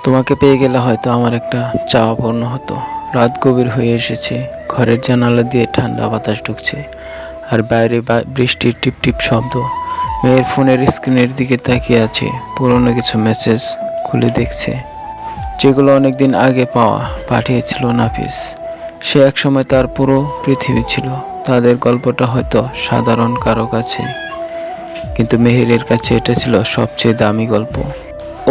তোমাকে পেয়ে গেলে হয়তো আমার একটা চাওয়া পূর্ণ হতো। রাত গভীর হয়ে এসেছে, ঘরের জানালা দিয়ে ঠান্ডা বাতাস ঢুকছে, আর বাইরে বৃষ্টির টিপ টিপ শব্দ। মেয়ের ফোনের স্ক্রিনের দিকে তাকিয়ে আছে, পুরনো কিছু মেসেজ খুলে দেখছে, যেগুলো অনেকদিন আগে পাঠিয়েছিল নাফিস। সে একসময় তার পুরো পৃথিবী ছিল। তাদের গল্পটা হয়তো সাধারণ কারো কাছে, কিন্তু মেহেরের কাছে এটা ছিল সবচেয়ে দামি গল্প।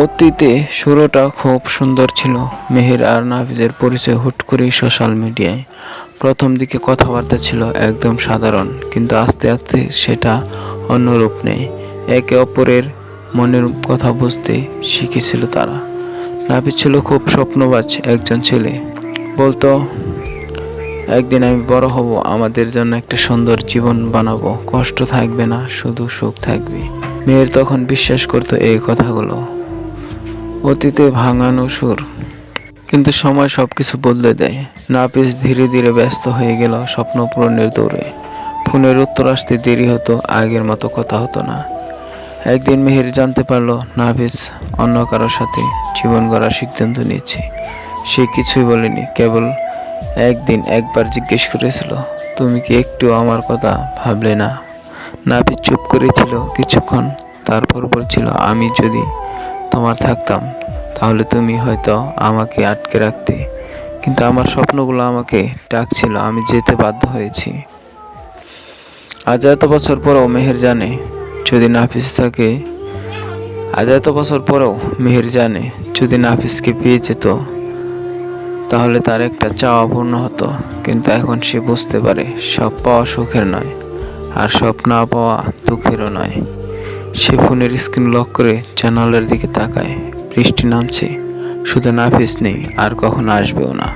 অতীতে শুরুটা খুব সুন্দর ছিল। মেহের আর নাফিজের পরিচয় হুট করেই সোশ্যাল মিডিয়ায়। প্রথম দিকে কথাবার্তা ছিল একদম সাধারণ, কিন্তু আস্তে আস্তে সেটা অন্য রূপ নেয়। একে অপরের মনের কথা বুঝতে শিখেছিল তারা। নাফিজ ছিল খুব স্বপ্নবাজ একজন ছেলে। বলতো, একদিন আমি বড় হব, আমাদের জন্য একটা সুন্দর জীবন বানাবো, কষ্ট থাকবে না, শুধু সুখ থাকবে। মেয়ের তখন বিশ্বাস করতো এই কথাগুলো। অতীতে ভাঙানো সুর, কিন্তু সময় সবকিছু বদলে দেয়। নাফিস ধীরে ধীরে ব্যস্ত হয়ে গেল স্বপ্ন পূরণের দৌড়ে। ফোনের উত্তর আসতে দেরি হতো, আগের মতো কথা হতো না। একদিন মেহের জানতে পারলো নাফিস অন্য কারোর সাথে জীবন গড়ার সিদ্ধান্ত নিয়েছে। সে কিছুই বলেনি, কেবল একবার জিজ্ঞেস করেছিল, তুমি কি একটু আমার কথা ভাবলে না? নাফিস চুপ করেছিল কিছুক্ষণ, তারপর বলছিল, আমি যদি তোমার থাকতাম তাহলে তুমি হয়তো আমাকে আটকে রাখতে, কিন্তু আমার স্বপ্নগুলো আমাকে ডাকছিল, আমি যেতে বাধ্য হয়েছি। আজ এত বছর পরেও মেহের জানে, যদি নাফিস থাকে আজ এত বছর পরেও মেহের জানে, যদি নাফিসকে পেয়ে যেত তাহলে তার একটা চাওয়া পূর্ণ হতো। কিন্তু এখন সে বুঝতে পারে, সব পাওয়া সুখের নয়, আর সব না পাওয়া দুঃখেরও নয়। সে ফোনের স্ক্রিন লক করে জানালার দিকে তাকায়। বৃষ্টি নামছে, শুধু নাফিস নেই, আর কখনো আসবেও না।